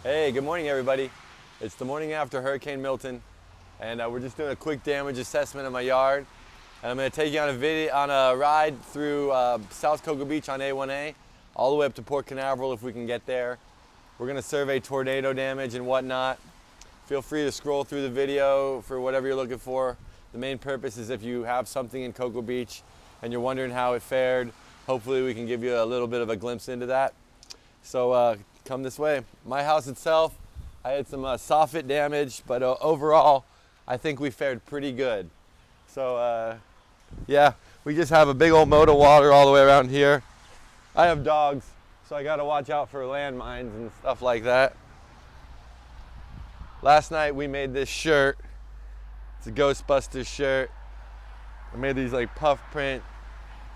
Hey, good morning everybody. It's the morning after Hurricane Milton, and we're just doing a quick damage assessment of my yard. And I'm going to take you on a ride through South Cocoa Beach on A1A, all the way up to Port Canaveral if we can get there. We're going to survey tornado damage and whatnot. Feel free to scroll through the video for whatever you're looking for. The main purpose is if you have something in Cocoa Beach and you're wondering how it fared, hopefully we can give you a little bit of a glimpse into that. So come this way. My house itself, I had some soffit damage, but overall, I think we fared pretty good. So yeah, we just have a big old moat of water all the way around here. I have dogs, so I gotta watch out for landmines and stuff like that. Last night we made this shirt. It's a Ghostbusters shirt. I made these like puff print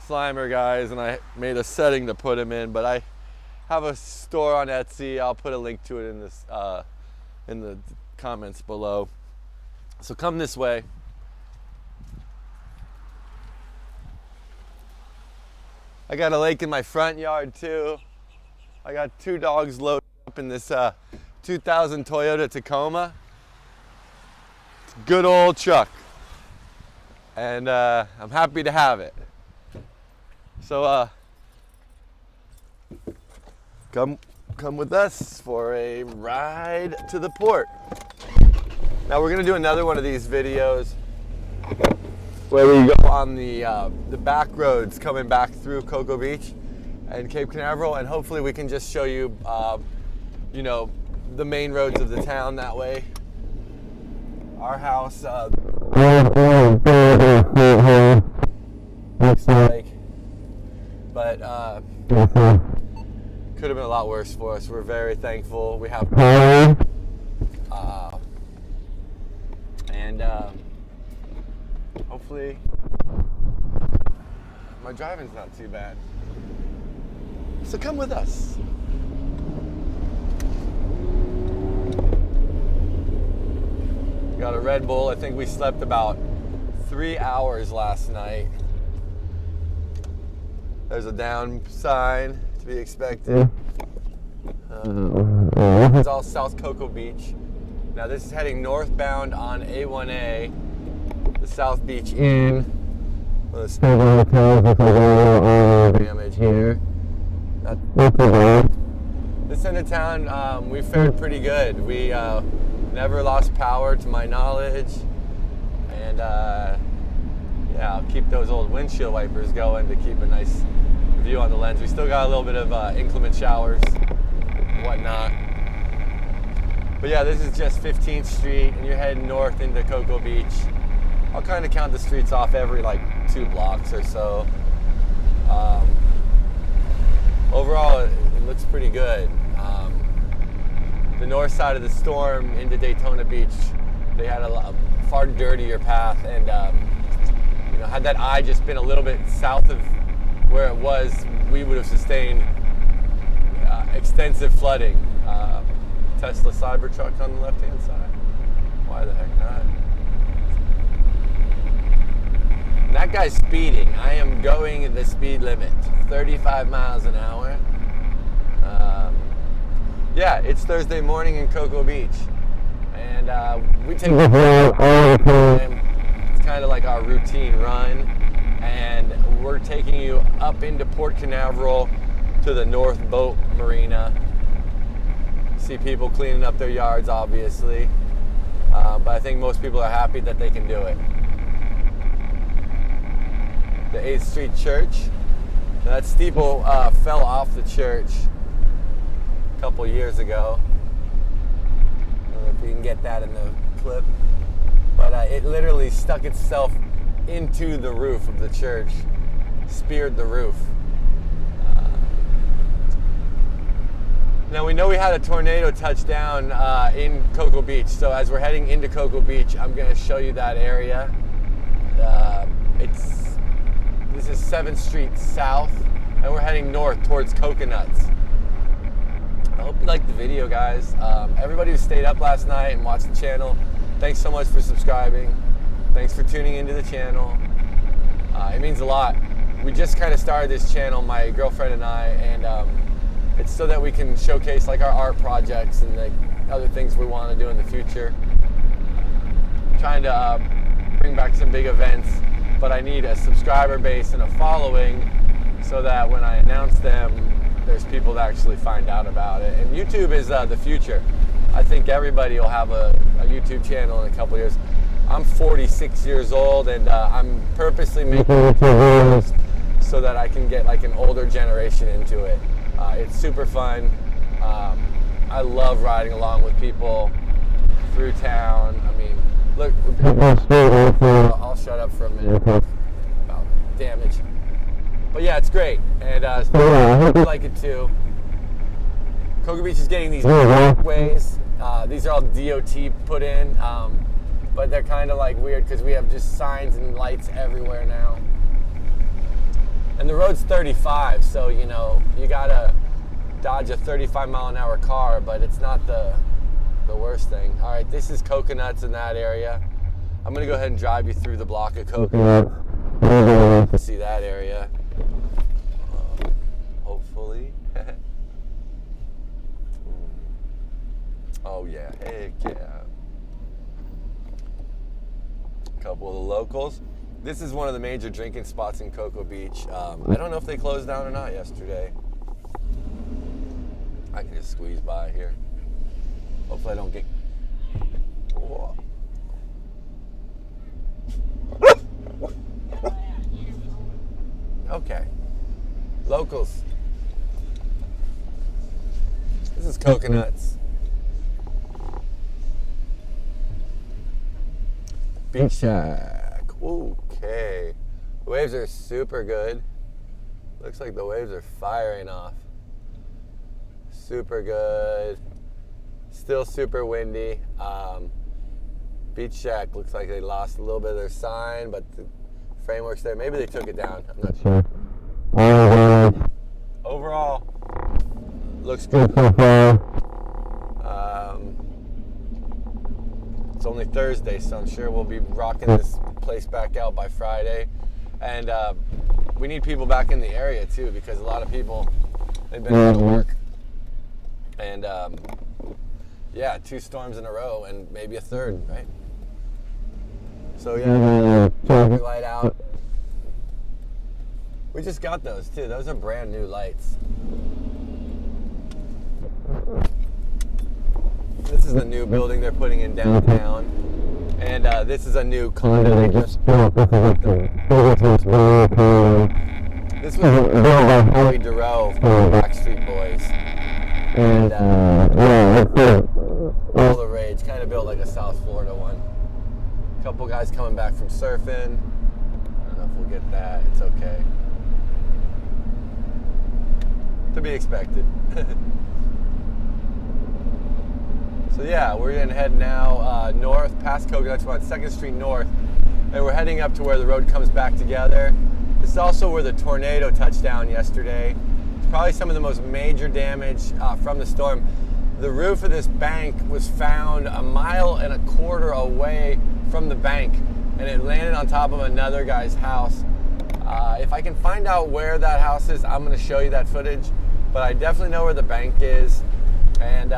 Slimer guys, and I made a setting to put them in, but I have a store on Etsy. I'll put a link to it in the comments below. So come this way. I got a lake in my front yard too. I got 2 dogs loaded up in this 2000 Toyota Tacoma. It's a good old truck, and I'm happy to have it. So come with us for a ride to the port. Now we're gonna do another one of these videos where we go on the back roads coming back through Cocoa Beach and Cape Canaveral, and hopefully we can just show you, you know, the main roads of the town that way. Our house looks like, but could have been a lot worse for us. We're very thankful we have power, and hopefully my driving's not too bad. So come with us. Got a Red Bull. I think we slept about 3 hours last night. There's a down sign to be expected. It's all South Cocoa Beach. Now this is heading northbound on A1A, the South Beach Inn. Damage here. This end of town, we fared pretty good. We never lost power to my knowledge, and yeah, I'll keep those old windshield wipers going to keep a nice view on the lens. We still got a little bit of inclement showers and whatnot. But yeah, this is just 15th Street, and you're heading north into Cocoa Beach. I'll kind of count the streets off every like 2 blocks or so. Overall, it looks pretty good. The north side of the storm into Daytona Beach, they had a far dirtier path, and you know, had that eye just been a little bit south of where it was, we would have sustained extensive flooding. Tesla Cybertruck on the left-hand side. Why the heck not? And that guy's speeding. I am going at the speed limit, 35 miles an hour. Yeah, it's Thursday morning in Cocoa Beach, and we take the time. It's kind of like our routine run, and we're taking you up into Port Canaveral to the North Boat Marina. See people cleaning up their yards, obviously, but I think most people are happy that they can do it. The 8th Street Church. Now, that steeple fell off the church a couple years ago. I don't know if you can get that in the clip, but it literally stuck itself into the roof of the church, speared the roof. Now we know we had a tornado touchdown in Cocoa Beach, so as we're heading into Cocoa Beach, I'm going to show you that area. This is 7th Street South, and we're heading north towards Coconuts. I hope you liked the video, guys. Everybody who stayed up last night and watched the channel, thanks so much for subscribing. Thanks for tuning into the channel. It means a lot. We just kind of started this channel, my girlfriend and I, and It's so that we can showcase like our art projects and the other things we want to do in the future. Trying to bring back some big events, but I need a subscriber base and a following so that when I announce them, there's people that actually find out about it. And YouTube is the future. I think everybody will have a YouTube channel in a couple years. I'm 46 years old, and I'm purposely making YouTube videos so that I can get like an older generation into it. It's super fun. I love riding along with people through town. I mean, look, I'll shut up for a minute about damage. But yeah, it's great, and I hope you like it too. Cocoa Beach is getting these walkways. These are all DOT put in, but they're kind of like weird because we have just signs and lights everywhere now. And the road's 35, so you know, you gotta dodge a 35-mile-an-hour car, but it's not the worst thing. All right, this is coconuts in that area. I'm gonna go ahead and drive you through the block of coconuts to see that area. Hopefully. Oh yeah, heck yeah. A couple of the locals. This is one of the major drinking spots in Cocoa Beach. I don't know if they closed down or not yesterday. I can just squeeze by here. Hopefully I don't get... Whoa. Okay. Locals. This is coconuts. Beach Shack. Okay. The waves are super good. Looks like the waves are firing off. Super good. Still super windy. Beach Shack looks like they lost a little bit of their sign, but the framework's there. Maybe they took it down. I'm not sure. Overall, looks good so far. It's only Thursday, so I'm sure we'll be rocking this place back out by Friday. And we need people back in the area too, because a lot of people, they've been out of work. And yeah, 2 storms in a row and maybe a third, right? So yeah, traffic light out. We just got those too. Those are brand new lights. This is the new building they're putting in downtown. And this is a new condo they just built. This was built by Howie Duro from the Backstreet Boys. And yeah, it's all the rage. Kind of built like a South Florida one. A couple guys coming back from surfing. I don't know if we'll get that. It's okay. To be expected. So yeah, we're gonna head now north past Coconuts. We're on 2nd Street North, and we're heading up to where the road comes back together. This is also where the tornado touched down yesterday. It's probably some of the most major damage from the storm. The roof of this bank was found 1.25 miles away from the bank, and it landed on top of another guy's house. If I can find out where that house is, I'm gonna show you that footage, but I definitely know where the bank is. And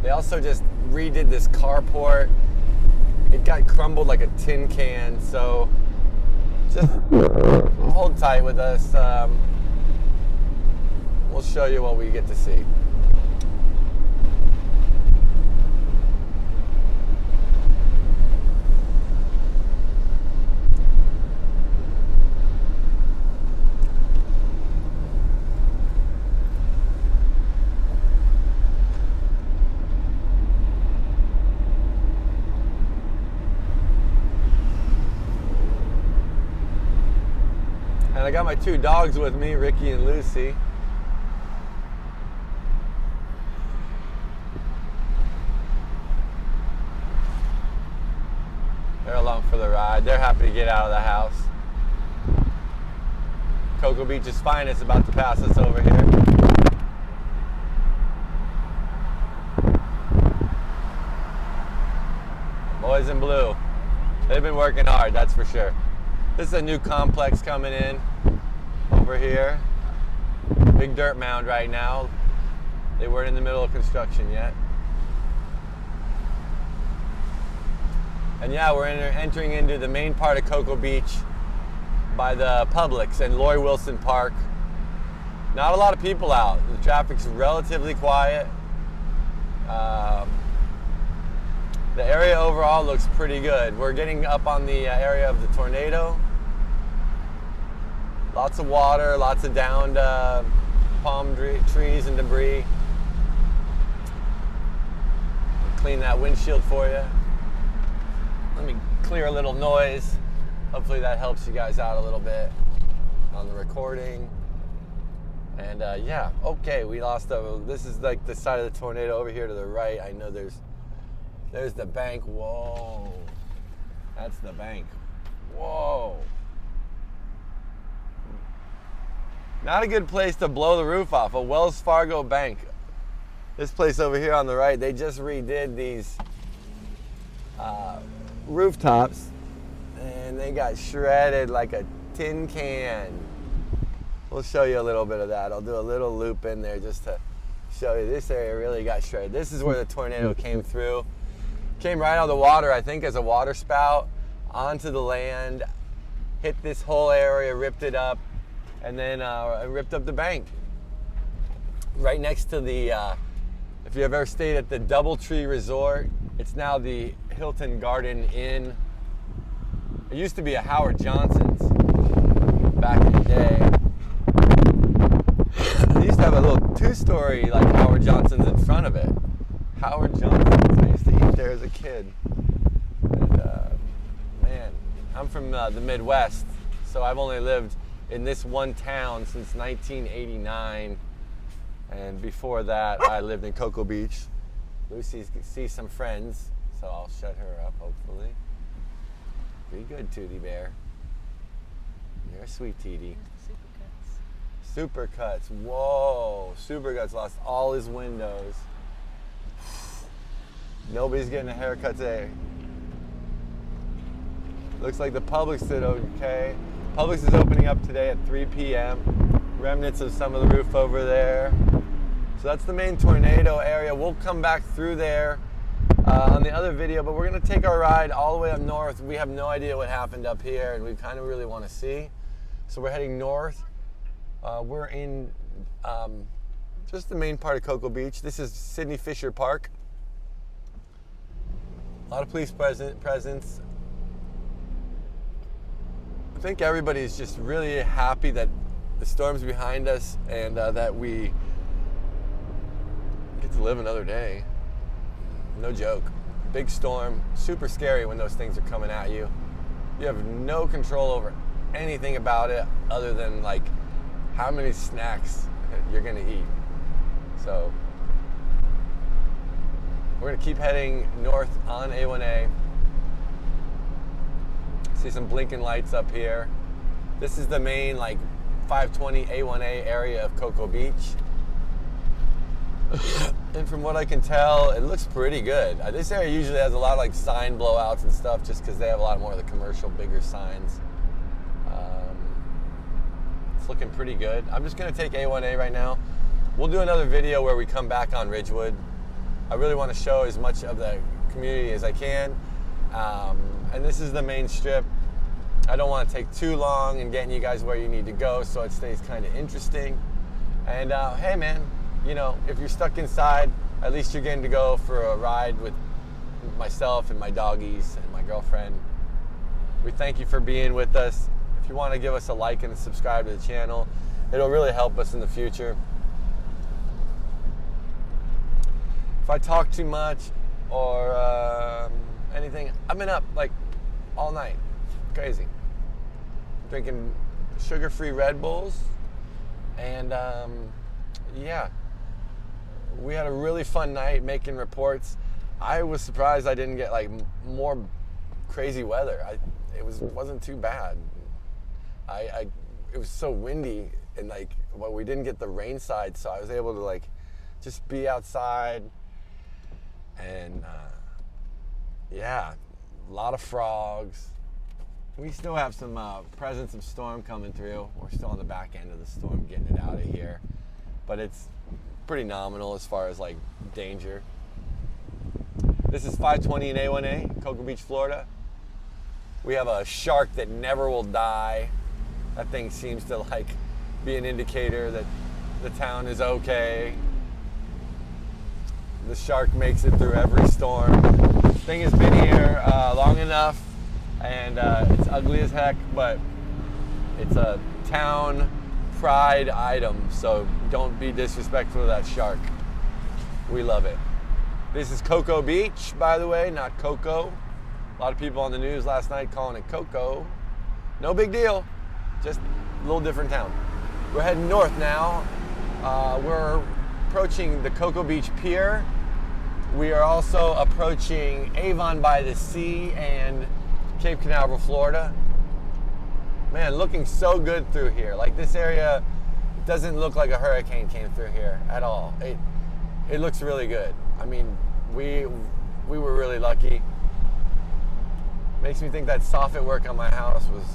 they also just redid this carport. It got crumbled like a tin can, so just hold tight with us. We'll show you what we get to see. And I got my 2 dogs with me, Ricky and Lucy. They're along for the ride. They're happy to get out of the house. Cocoa Beach's finest about to pass us over here. Boys in blue. They've been working hard, that's for sure. This is a new complex coming in over here. Big dirt mound right now. They weren't in the middle of construction yet. And yeah, we're entering into the main part of Cocoa Beach by the Publix and Lori Wilson Park. Not a lot of people out. The traffic's relatively quiet. The area overall looks pretty good. We're getting up on the area of the tornado. Lots of water, lots of downed palm trees and debris. Clean that windshield for you. Let me clear a little noise. Hopefully that helps you guys out a little bit on the recording. And yeah, okay, we lost this is like the side of the tornado over here to the right. I know there's the bank. Whoa, that's the bank. Whoa. Not a good place to blow the roof off. A Wells Fargo bank. This place over here on the right, they just redid these rooftops, and they got shredded like a tin can. We'll show you a little bit of that. I'll do a little loop in there just to show you. This area really got shredded. This is where the tornado came through. Came right out of the water, I think, as a water spout onto the land, hit this whole area, ripped it up, and then ripped up the bank. Right next to the, if you've ever stayed at the Doubletree Resort, it's now the Hilton Garden Inn. It used to be a Howard Johnson's back in the day. They used to have a little two-story like Howard Johnson's in front of it. Howard Johnson's. I used to eat there as a kid. And man, I'm from the Midwest, so I've only lived in this one town since 1989. And before that, I lived in Cocoa Beach. Lucy sees some friends, so I'll shut her up, hopefully. Be good, Tootie Bear. You're a sweet Tootie. Supercuts. Whoa. Supercuts lost all his windows. Nobody's getting a haircut today. Looks like the Publix did okay. Publix is opening up today at 3 p.m. Remnants of some of the roof over there. So that's the main tornado area. We'll come back through there on the other video, but we're going to take our ride all the way up north. We have no idea what happened up here, and we kind of really want to see. So we're heading north. We're in just the main part of Cocoa Beach. This is Sidney Fisher Park. A lot of police presence. I think everybody's just really happy that the storm's behind us and that we get to live another day. No joke. Big storm, super scary when those things are coming at you. You have no control over anything about it other than like how many snacks you're gonna eat. So we're gonna keep heading north on A1A. See some blinking lights up here. This is the main like 520 A1A area of Cocoa Beach. And from what I can tell, it looks pretty good. This area usually has a lot of like sign blowouts and stuff just because they have a lot more of the commercial, bigger signs. It's looking pretty good. I'm just gonna take A1A right now. We'll do another video where we come back on Ridgewood. I really want to show as much of the community as I can. And this is the main strip. I don't want to take too long in getting you guys where you need to go, so it stays kind of interesting. And hey man, you know, if you're stuck inside, at least you're getting to go for a ride with myself and my doggies and my girlfriend. We thank you for being with us. If you want to give us a like and subscribe to the channel, it'll really help us in the future. If I talk too much or anything, I've been up like all night. Crazy. Drinking sugar-free Red Bulls. And yeah, we had a really fun night making reports. I was surprised I didn't get like more crazy weather. It wasn't too bad. It was so windy and like, well, we didn't get the rain side, so I was able to like just be outside and yeah, a lot of frogs. We still have some presence of storm coming through. We're still on the back end of the storm, getting it out of here. but it's pretty nominal as far as like danger. This is 520 in A1A, Cocoa Beach, Florida. We have a shark that never will die. That thing seems to like be an indicator that the town is okay. The shark makes it through every storm. This thing has been here long enough, and it's ugly as heck, but it's a town pride item, so don't be disrespectful to that shark. We love it. This is Cocoa Beach, by the way, not Coco. A lot of people on the news last night calling it Coco. No big deal, just a little different town. We're heading north now. We're approaching the Cocoa Beach Pier. We are also approaching Avon by the Sea and Cape Canaveral, Florida. Man, looking so good through here. Like, this area doesn't look like a hurricane came through here at all. It looks really good. I mean, we were really lucky. Makes me think that soffit work on my house was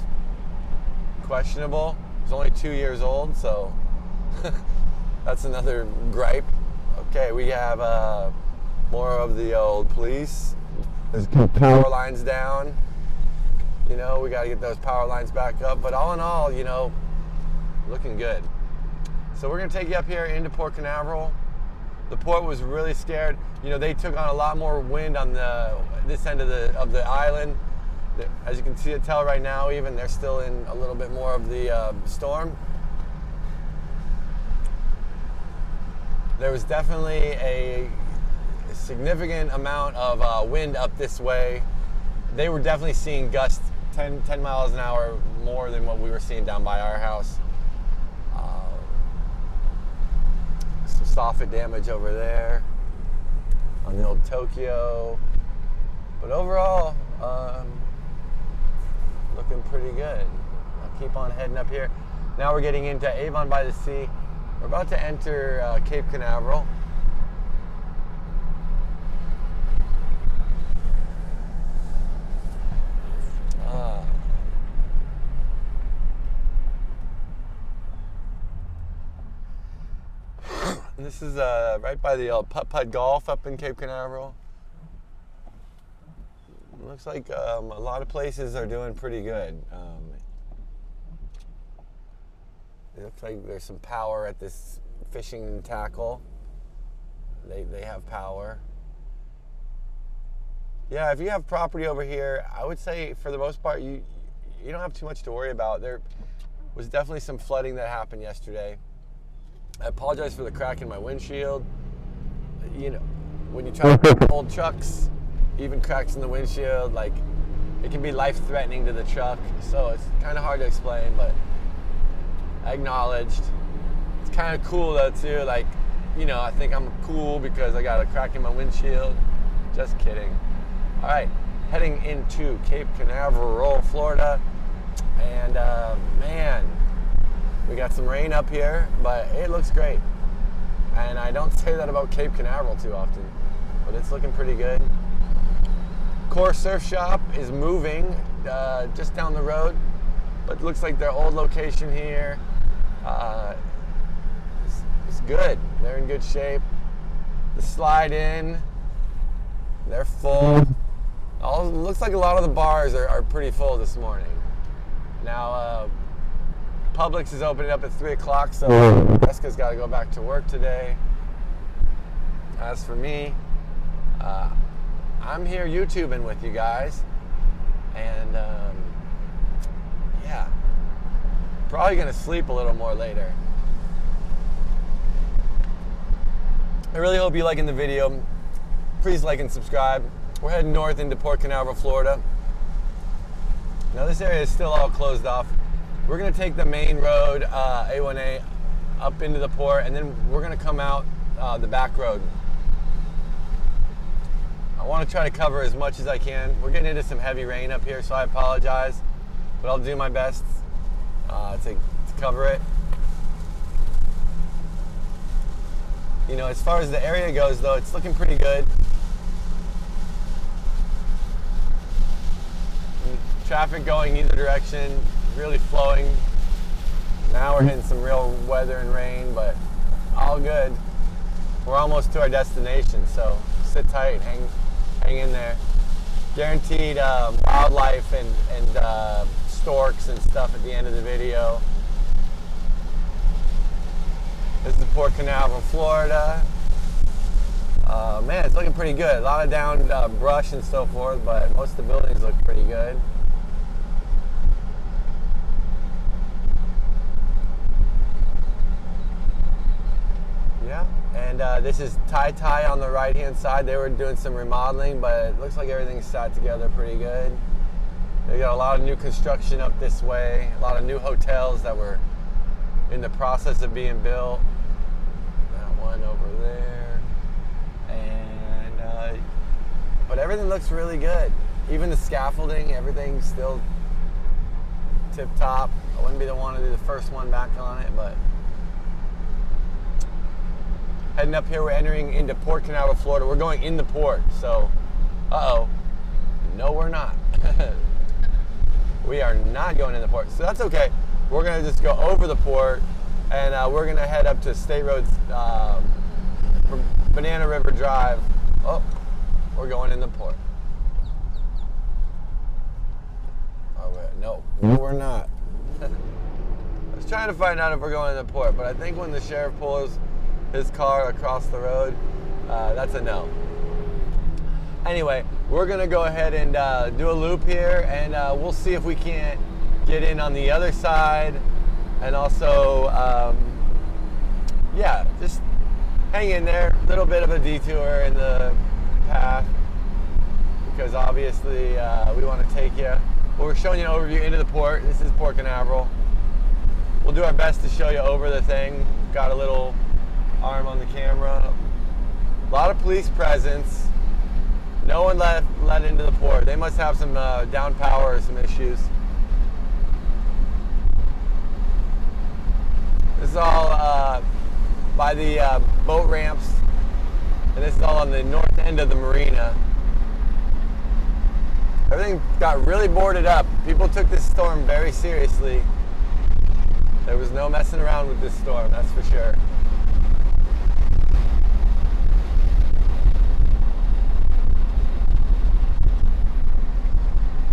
questionable. It was only 2 years old, so that's another gripe. Okay, we have more of the old police. There's power lines down. You know, we got to get those power lines back up. But all in all, you know, looking good. So we're going to take you up here into Port Canaveral. The port was really scared. You know, they took on a lot more wind on this end of the island. As you can tell right now, even they're still in a little bit more of the storm. There was definitely a significant amount of wind up this way. They were definitely seeing gusts 10 miles an hour more than what we were seeing down by our house. Some soffit damage over there on the old Tokyo. But overall, looking pretty good. I'll keep on heading up here. Now we're getting into Avon by the Sea. We're about to enter Cape Canaveral. And this is right by the Putt-Putt Golf up in Cape Canaveral. It looks like a lot of places are doing pretty good. It looks like there's some power at this fishing tackle. They have power. Yeah, if you have property over here, I would say for the most part you don't have too much to worry about. There was definitely some flooding that happened yesterday. I apologize for the crack in my windshield. You know, when you try to fix old trucks, even cracks in the windshield, like, it can be life-threatening to the truck. So it's kind of hard to explain, but I acknowledged. It's kind of cool though too. Like, you know, I think I'm cool because I got a crack in my windshield. Just kidding. All right, heading into Cape Canaveral, Florida, and man, we got some rain up here, but it looks great. And I don't say that about Cape Canaveral too often, but it's looking pretty good. Core Surf Shop is moving just down the road, but it looks like their old location here is good. They're in good shape. The slide in, they're full. Looks like a lot of the bars are pretty full this morning. Now, Publix is opening up at 3 o'clock, so Jessica's got to go back to work today. As for me, I'm here YouTubing with you guys, and yeah, probably gonna sleep a little more later. I really hope you're liking the video. Please like and subscribe. We're heading north into Port Canaveral, Florida. Now this area is still all closed off. We're gonna take the main road, A1A, up into the port, and then we're gonna come out the back road. I want to try to cover as much as I can. We're getting into some heavy rain up here, so I apologize, but I'll do my best to cover it. You know, as far as the area goes, though, it's looking pretty good. Traffic going either direction, really flowing. Now we're hitting some real weather and rain, but all good. We're almost to our destination, so sit tight, hang in there. Guaranteed wildlife and storks and stuff at the end of the video. This is Port Canaveral, Florida. Man, it's looking pretty good. A lot of down brush and so forth, but most of the buildings look pretty good. Yeah, and this is Tai on the right-hand side. They were doing some remodeling, but it looks like everything's sat together pretty good. They got a lot of new construction up this way, a lot of new hotels that were in the process of being built. That one over there. And, but everything looks really good. Even the scaffolding, everything's still tip-top. I wouldn't be the one to do the first one back on it, but heading up here, we're entering into Port Canaveral, Florida. We're going in the port, so, no, we're not. We are not going in the port, so that's okay. We're gonna just go over the port, and we're gonna head up to State Roads, from Banana River Drive. Oh, we're going in the port. Oh, wait, no, we're not. I was trying to find out if we're going in the port, but I think when the sheriff pulls his car across the road, that's a no. Anyway, we're gonna go ahead and do a loop here, and we'll see if we can't get in on the other side, and also, yeah, just hang in there. A little bit of a detour in the path, because obviously we want to take you. Well, we're showing you an overview into the port. This is Port Canaveral. We'll do our best to show you over the thing. Got a little arm on the camera. A lot of police presence. No one let into the port. They must have some down power or some issues. This is all by the boat ramps, and this is all on the north end of the marina. Everything got really boarded up. People took this storm very seriously. There was no messing around with this storm, that's for sure.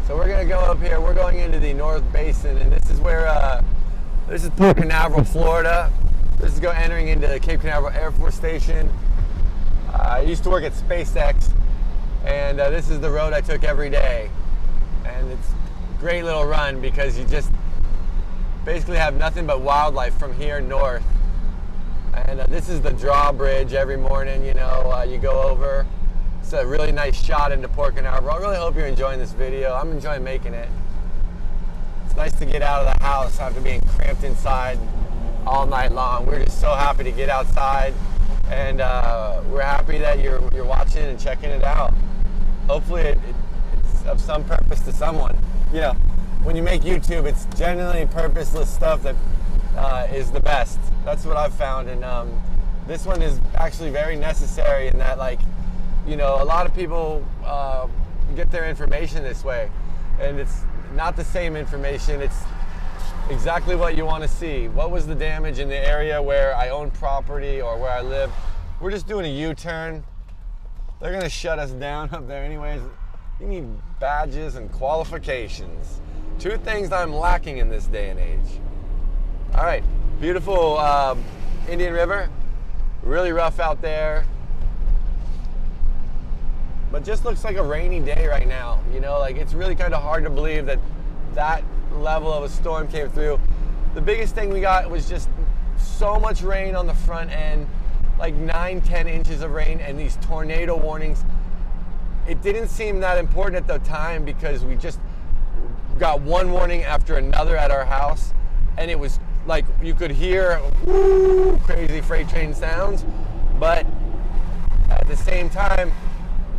So we're gonna go up here. We're going into the North Basin, and this is where, this is Port Canaveral, Florida. This is entering into Cape Canaveral Air Force Station. I used to work at SpaceX, and this is the road I took every day. And it's a great little run because you just basically have nothing but wildlife from here north. And this is the drawbridge every morning, you know, you go over. It's a really nice shot into Port Canaveral. I really hope you're enjoying this video. I'm enjoying making it. It's nice to get out of the house after being cramped inside all night long. We're just so happy to get outside, and we're happy that you're watching and checking it out. Hopefully it's of some purpose to someone. You know, when you make YouTube, it's genuinely purposeless stuff that is the best. That's what I've found, and this one is actually very necessary in that, like, you know, a lot of people get their information this way, and it's not the same information. It's exactly what you want to see. What was the damage in the area where I own property or where I live? We're just doing a U-turn. They're going to shut us down up there anyways. You need badges and qualifications. Two things I'm lacking in this day and age. All right, beautiful Indian River. Really rough out there. But just looks like a rainy day right now. You know, like, it's really kind of hard to believe that that level of a storm came through. The biggest thing we got was just so much rain on the front end, like 9-10 inches of rain, and these tornado warnings. It didn't seem that important at the time because we just got one warning after another at our house, and it was like you could hear woo, crazy freight train sounds, but at the same time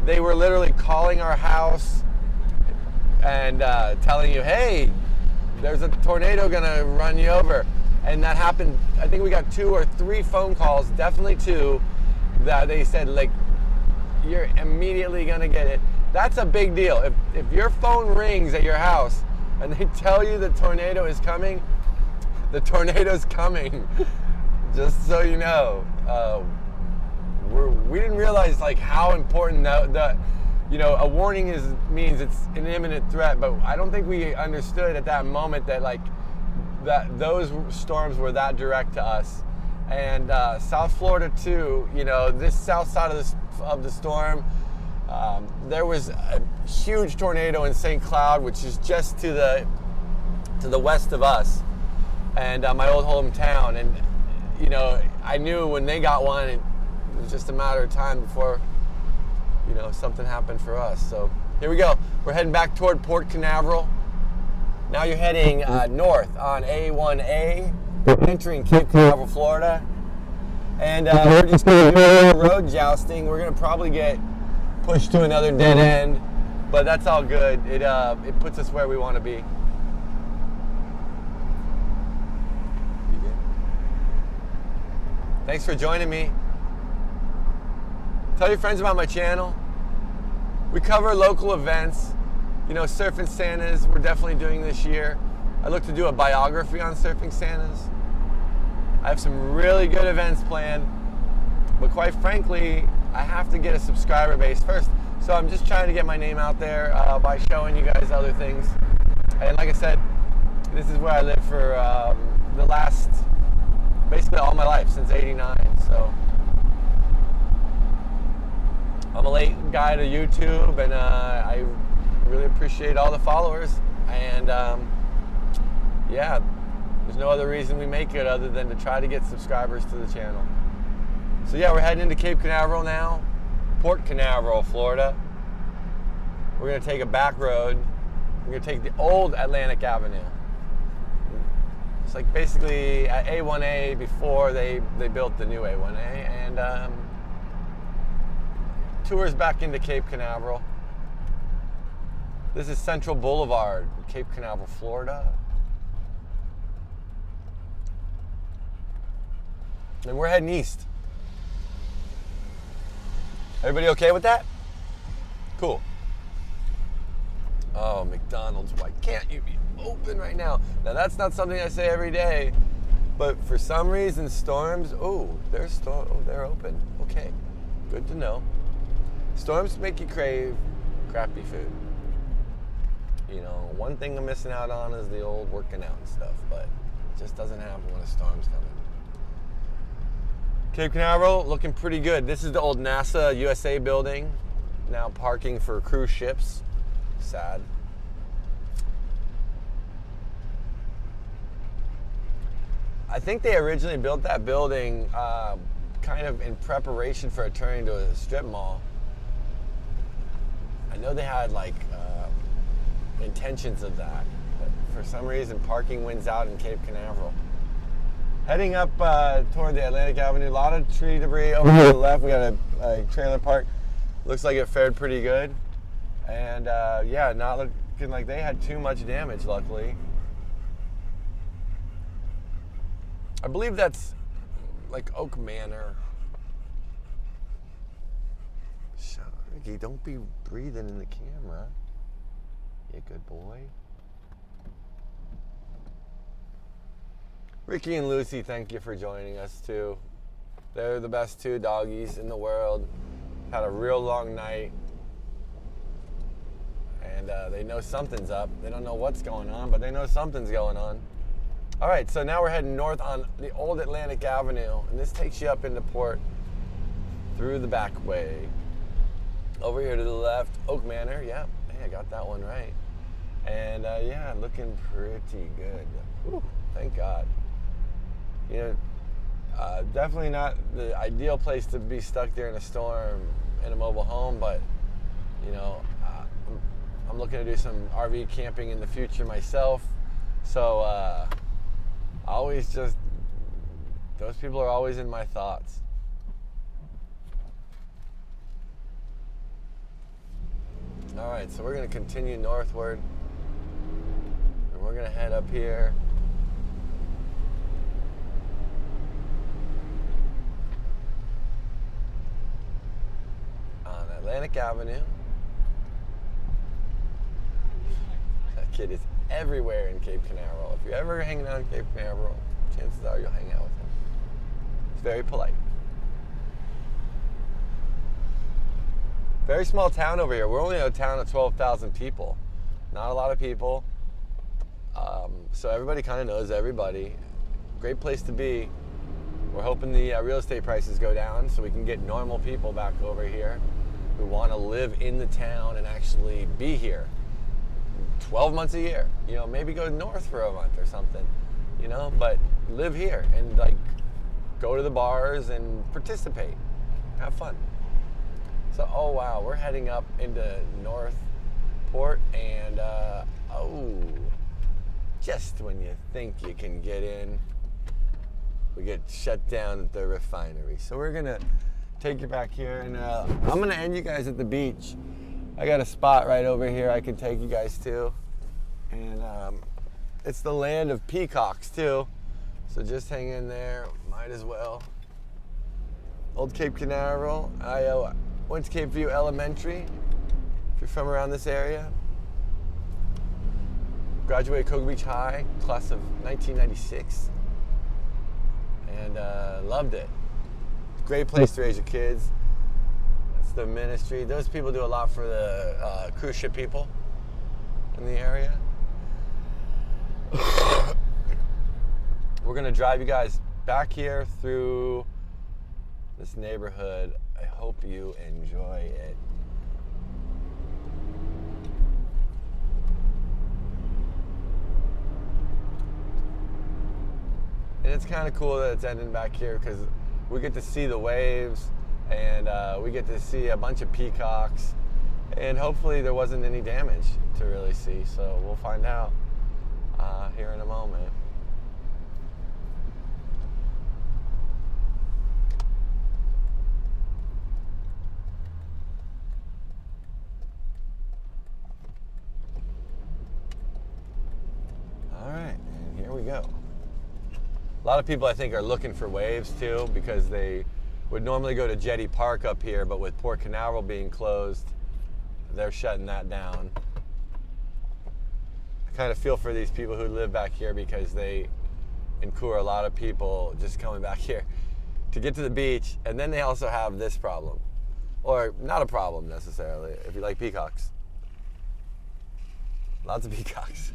they were literally calling our house and telling you, hey, there's a tornado gonna run you over. And that happened. I think we got 2 or 3 phone calls, definitely 2, that they said, like, you're immediately gonna get it. That's a big deal. If your phone rings at your house and they tell you the tornado is coming, the tornado's coming. Just so you know. we didn't realize like how important the a warning means it's an imminent threat, but I don't think we understood at that moment that like that those storms were that direct to us. And South Florida too, this south side of the storm, there was a huge tornado in St. Cloud, which is just to the west of us, and my old hometown. And I knew when they got one, it was just a matter of time before something happened for us. So here we go. We're heading back toward Port Canaveral. Now you're heading north on A1A. We're entering Cape Canaveral, Florida, and we're just going to do a little road jousting. We're going to probably get pushed to another dead end, but that's all good. It puts us where we want to be. Thanks for joining me. Tell your friends about my channel. We cover local events. Surfing Santas, we're definitely doing this year. I look to do a biography on surfing Santas. I have some really good events planned, but quite frankly, I have to get a subscriber base first. So I'm just trying to get my name out there by showing you guys other things. And like I said, this is where I lived for the last, basically all my life, since '89. So I'm a late guy to YouTube, and I really appreciate all the followers. And yeah, there's no other reason we make it other than to try to get subscribers to the channel. So yeah, we're heading into Cape Canaveral now, Port Canaveral, Florida. We're going to take a back road. We're going to take the old Atlantic Avenue. It's like basically at A1A before they built the new A1A, and tours back into Cape Canaveral. This is Central Boulevard, Cape Canaveral, Florida. And we're heading east. Everybody okay with that? Cool. Oh, McDonald's, why can't you be open right now? Now that's not something I say every day, but for some reason storms, they're open. Okay, good to know. Storms make you crave crappy food. One thing I'm missing out on is the old working out and stuff, but it just doesn't happen when a storm's coming. Cape Canaveral looking pretty good. This is the old NASA USA building, now parking for cruise ships. Sad. I think they originally built that building kind of in preparation for it turning into a strip mall. I know they had like intentions of that, but for some reason parking wins out in Cape Canaveral. Heading up toward the Atlantic Avenue, a lot of tree debris. Over to the left, we got a trailer park. Looks like it fared pretty good. And yeah, not looking like they had too much damage, luckily. I believe that's like Oak Manor. Ricky, don't be breathing in the camera. You good boy. Ricky and Lucy, thank you for joining us too. They're the best two doggies in the world. Had a real long night. And they know something's up. They don't know what's going on, but they know something's going on. All right, so now we're heading north on the old Atlantic Avenue, and this takes you up into port through the back way. Over here to the left, Oak Manor. Yeah, hey, I got that one right. And yeah, looking pretty good. Whew, thank God. Definitely not the ideal place to be stuck during a storm in a mobile home, but I'm looking to do some RV camping in the future myself. So those people are always in my thoughts. All right, so we're going to continue northward, and we're going to head up here. On Atlantic Avenue. That kid is everywhere in Cape Canaveral. If you're ever hanging out in Cape Canaveral, chances are you'll hang out with him. He's very polite. Very small town over here. We're only a town of 12,000 people. Not a lot of people. So everybody kind of knows everybody. Great place to be. We're hoping the real estate prices go down so we can get normal people back over here who want to live in the town and actually be here 12 months a year. You know, maybe go north for a month or something, you know, but live here and like go to the bars and participate, have fun. So, oh wow, we're heading up into Northport and just when you think you can get in, we get shut down at the refinery. So we're gonna take you back here and I'm gonna end you guys at the beach. I got a spot right over here I can take you guys to. And it's the land of peacocks too. So just hang in there, might as well. Old Cape Canaveral. I went to Cape View Elementary, if you're from around this area. Graduated Cocoa Beach High, class of 1996. And loved it. Great place to raise your kids. That's the ministry. Those people do a lot for the cruise ship people in the area. We're gonna drive you guys back here through this neighborhood. I hope you enjoy it. And it's kind of cool that it's ending back here because we get to see the waves and we get to see a bunch of peacocks, and hopefully there wasn't any damage to really see. So we'll find out here in a moment. All right, and here we go. A lot of people, I think, are looking for waves too because they would normally go to Jetty Park up here, but with Port Canaveral being closed, they're shutting that down. I kind of feel for these people who live back here because they incur a lot of people just coming back here to get to the beach, and then they also have this problem. Or not a problem necessarily, if you like peacocks. Lots of peacocks.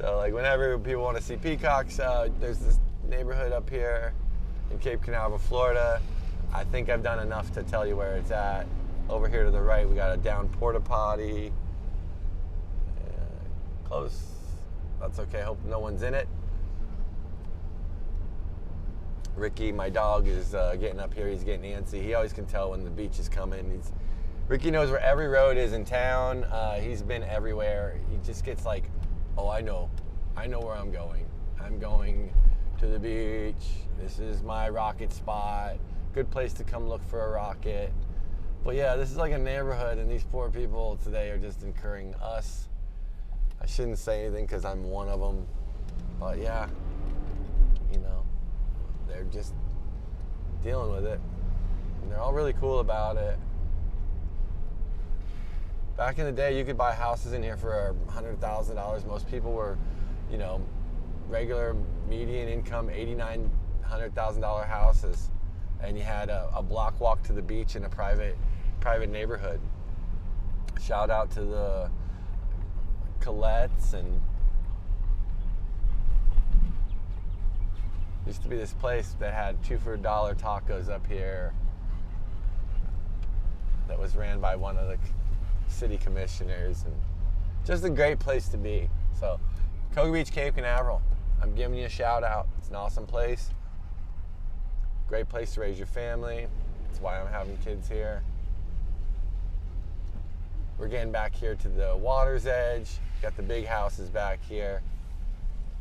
So like whenever people want to see peacocks, there's this neighborhood up here in Cape Canaveral, Florida. I think I've done enough to tell you where it's at. Over here to the right, we got a down porta potty. Close. That's okay. Hope no one's in it. Ricky, my dog, is getting up here. He's getting antsy. He always can tell when the beach is coming. Ricky knows where every road is in town. He's been everywhere. He just gets like, oh, I know where I'm going. I'm going to the beach. This is my rocket spot. Good place to come look for a rocket. But yeah, this is like a neighborhood, and these poor people today are just incurring us. I shouldn't say anything because I'm one of them. But yeah, you know, they're just dealing with it. And they're all really cool about it. Back in the day, you could buy houses in here for $100,000. Most people were, you know, regular median income, $89,000, $100,000 houses, and you had a block walk to the beach in a private neighborhood. Shout out to the Colette's, and used to be this place that had 2 for $1 tacos up here that was ran by one of the city commissioners, and just a great place to be. So Cocoa Beach, Cape Canaveral, I'm giving you a shout out. It's an awesome place. Great place to raise your family. That's why I'm having kids here. We're getting back here to the water's edge. Got the big houses back here.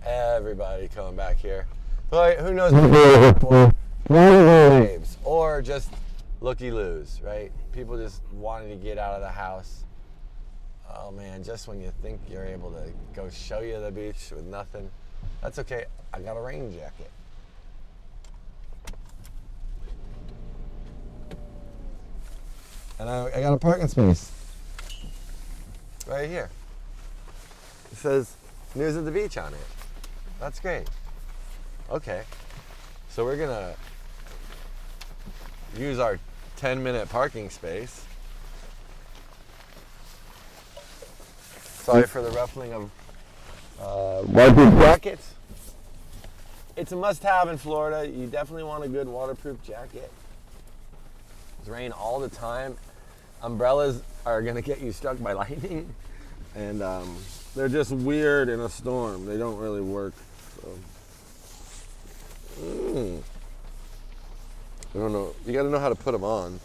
Everybody coming back here. But who knows what waves or just looky-loos, right? People just wanting to get out of the house. Oh man, just when you think you're able to go show you the beach with nothing. That's okay, I got a rain jacket. And I got a parking space right here. It says News of the Beach on it. That's great. Okay, so we're gonna use our 10-minute parking space. Sorry for the ruffling of waterproof jackets. It's a must-have in Florida. You definitely want a good waterproof jacket. It's rain all the time. Umbrellas are gonna get you struck by lightning, and they're just weird in a storm. They don't really work. So. I don't know. You gotta know how to put them on.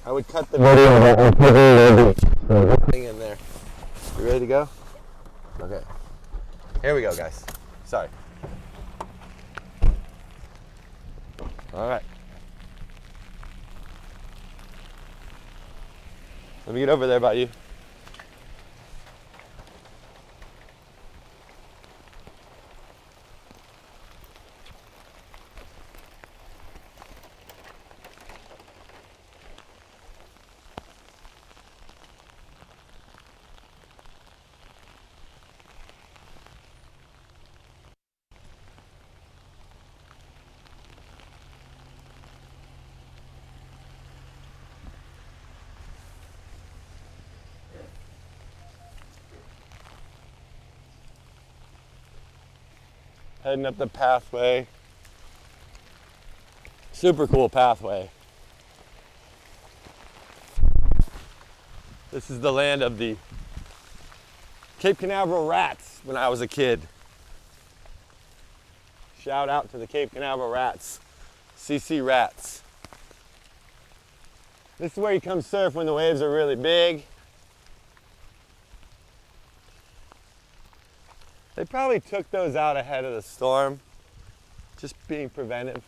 I would cut the video thing in there. You ready to go? Okay. Here we go, guys. Sorry. All right. Let me get over there by you. Heading up the pathway. Super cool pathway. This is the land of the Cape Canaveral rats when I was a kid. Shout out to the Cape Canaveral rats. CC rats. This is where you come surf when the waves are really big. They probably took those out ahead of the storm, just being preventive.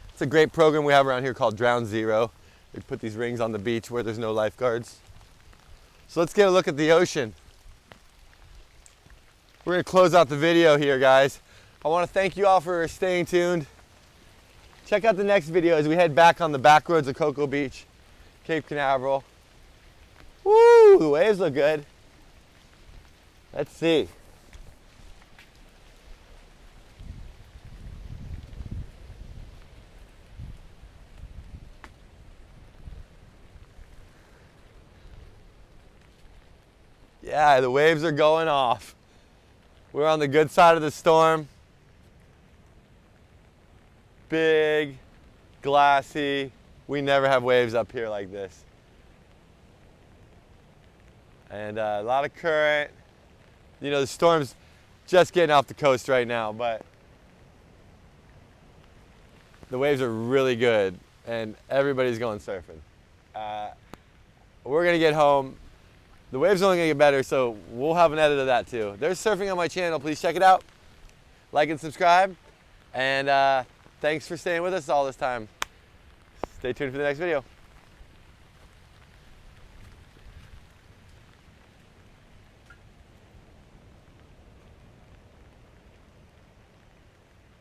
It's a great program we have around here called Drown Zero. We put these rings on the beach where there's no lifeguards. So let's get a look at the ocean. We're gonna close out the video here, guys. I wanna thank you all for staying tuned. Check out the next video as we head back on the back roads of Cocoa Beach, Cape Canaveral. Woo, the waves look good. Let's see. Yeah, the waves are going off. We're on the good side of the storm. Big, glassy. We never have waves up here like this. And a lot of current. You know, the storm's just getting off the coast right now, but the waves are really good and everybody's going surfing. We're gonna get home. The waves are only gonna get better, so we'll have an edit of that too. There's surfing on my channel. Please check it out. Like and subscribe. And thanks for staying with us all this time. Stay tuned for the next video.